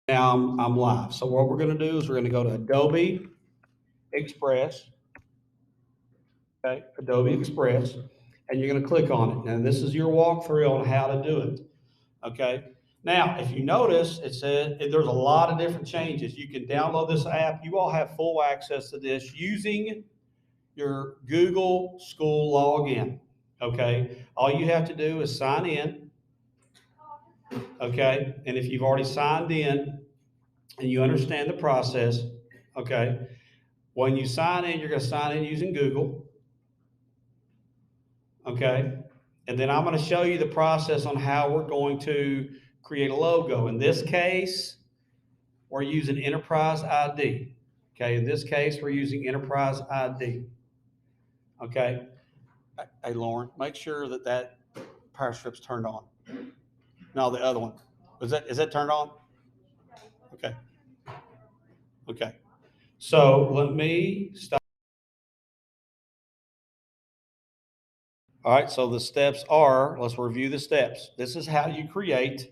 Now I'm live. So what we're going to do is we're going to go to Adobe Express, okay, Adobe Express, and you're going to click on it. Now this is your walkthrough on how to do it, okay? Now, if you notice, it says there's a lot of different changes. You can download this app. You all have full access to this using your Google School login, okay? All you have to do is sign in, okay? And if you've already signed in and you understand the process, okay, when you sign in, you're going to sign in using Google, okay? And then I'm going to show you the process on how we're going to create a logo. In this case, we're using Enterprise ID, okay? In this case, we're using Enterprise ID, okay? Hey, Lauren, make sure that that power strip's turned on. No, the other one. Is that turned on? Okay. Okay. So let me stop. All right, so the steps are, let's review the steps. This is how you create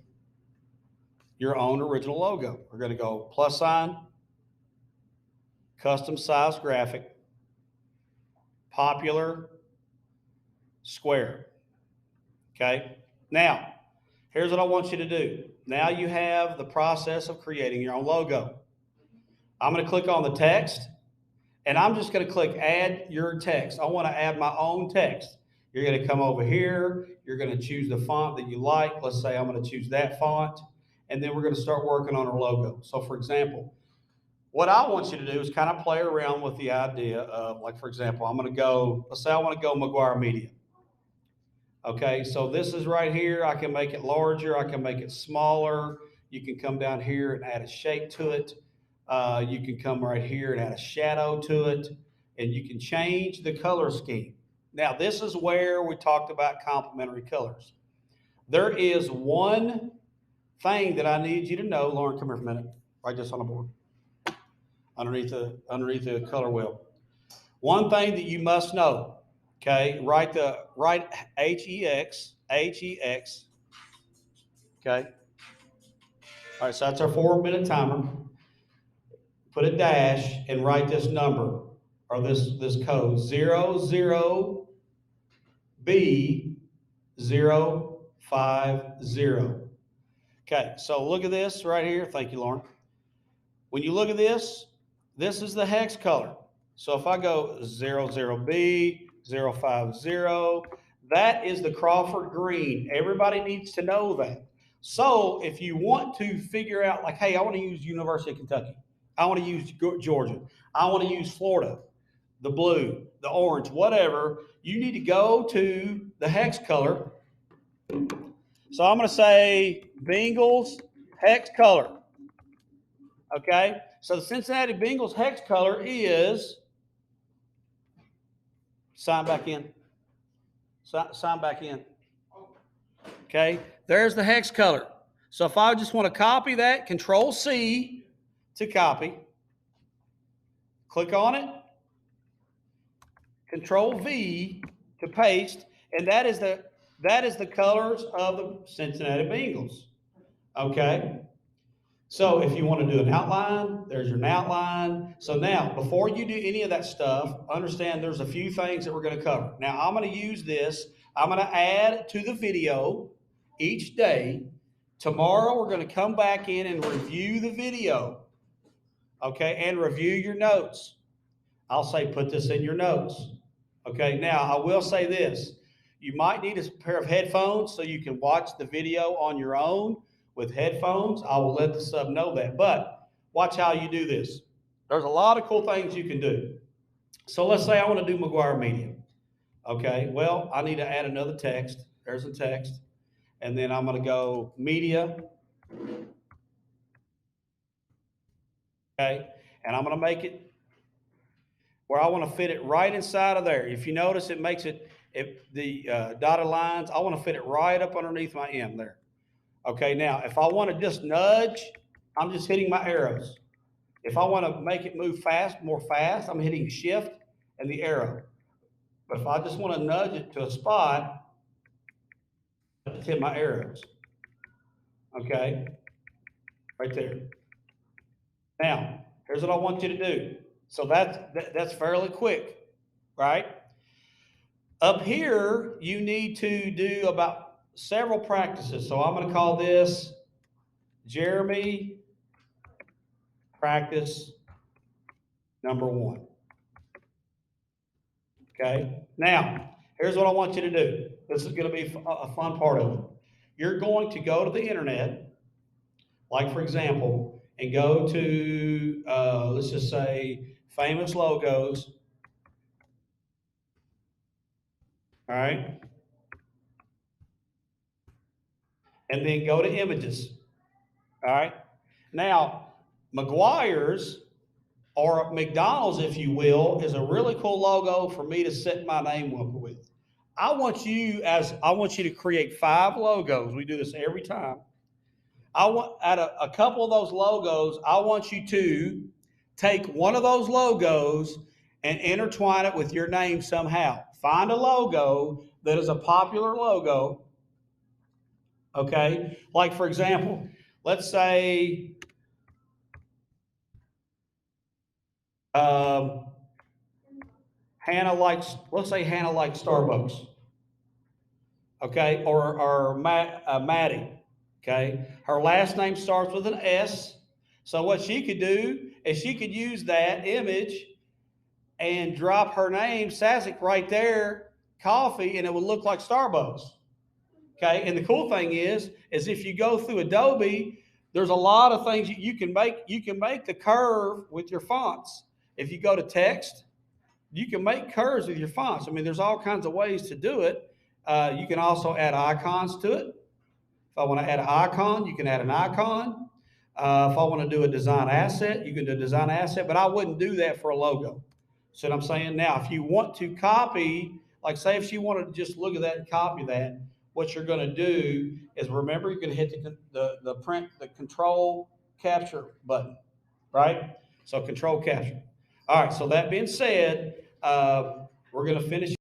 your own original logo. We're going to go plus sign, custom size graphic, popular, square. Okay. Now, here's what I want you to do. Now you have the process of creating your own logo. I'm going to click on the text, and I'm just going to click add your text. I want to add my own text. You're going to come over here. You're going to choose the font that you like. Let's say I'm going to choose that font, and then we're going to start working on our logo. So for example, what I want you to do is kind of play around with the idea of, like, for example, I'm going to go, let's say I want to go McGuire Media. Okay, so this is right here. I can make it larger. I can make it smaller. You can come down here and add a shape to it. You can come right here and add a shadow to it, and you can change the color scheme. Now, this is where we talked about complementary colors. There is one thing that I need you to know. Lauren, come here for a minute. Write this on the board underneath the color wheel. One thing that you must know. Okay, write HEX. Okay. All right, so that's our 4-minute timer. Put a dash and write this number or this code 00B050. Okay, so look at this right here. Thank you, Lauren. When you look at this, this is the hex color. So if I go 00B050, that is the Crawford green. Everybody needs to know that. So if you want to figure out, like, hey, I want to use University of Kentucky. I want to use Georgia. I want to use Florida, the blue, the orange, whatever. You need to go to the hex color. So I'm going to say Bengals hex color. Okay, so the Cincinnati Bengals hex color is, sign back in. Sign back in. Okay, there's the hex color. So if I just want to copy that, Control C to copy. Click on it. Control V to paste, and that is the colors of the Cincinnati Bengals. Okay. So if you want to do an outline, there's your outline. So now, before you do any of that stuff, understand there's a few things that we're going to cover. Now, I'm going to use this. I'm going to add to the video each day. Tomorrow, we're going to come back in and review the video, okay, and review your notes. I'll say put this in your notes, okay? Now, I will say this. You might need a pair of headphones so you can watch the video on your own. With headphones, I will let the sub know that. But watch how you do this. There's a lot of cool things you can do. So let's say I want to do McGuire Media. Okay, well, I need to add another text. There's a text. And then I'm going to go media. Okay, and I'm going to make it where I want to fit it right inside of there. If you notice, it makes it, the dotted lines, I want to fit it right up underneath my M there. Okay, now if I want to just nudge, I'm just hitting my arrows. If I want to make it move more fast, I'm hitting shift and the arrow. But if I just want to nudge it to a spot, I just hit my arrows. Okay, right there. Now, here's what I want you to do. So that's fairly quick, right? Up here, you need to do about several practices. So I'm going to call this Jeremy practice number 1. Okay. Now, here's what I want you to do. This is going to be a fun part of it. You're going to go to the internet, like for example, and go to, let's just say, famous logos. All right. And then go to images. All right. Now, McGuire's or McDonald's, if you will, is a really cool logo for me to set my name up with. I want you to create 5 logos. We do this every time. I want out of a couple of those logos, I want you to take one of those logos and intertwine it with your name somehow. Find a logo that is a popular logo. Okay, like for example, let's say um, let's say Hannah likes Starbucks. Okay, or Maddie. Okay, her last name starts with an S. So what she could do is she could use that image and drop her name, Sasic, right there, coffee, and it would look like Starbucks. Okay, and the cool thing is if you go through Adobe, there's a lot of things you can make. You can make the curve with your fonts. If you go to text, you can make curves with your fonts. I mean, there's all kinds of ways to do it. You can also add icons to it. If I want to add an icon, you can add an icon. If I want to do a design asset, you can do a design asset, but I wouldn't do that for a logo. See what I'm saying? Now, if you want to copy, like say if you wanted to just look at that and copy that, what you're going to do is remember you're going to hit the control capture button, right? So control capture. All right. So that being said, we're going to finish.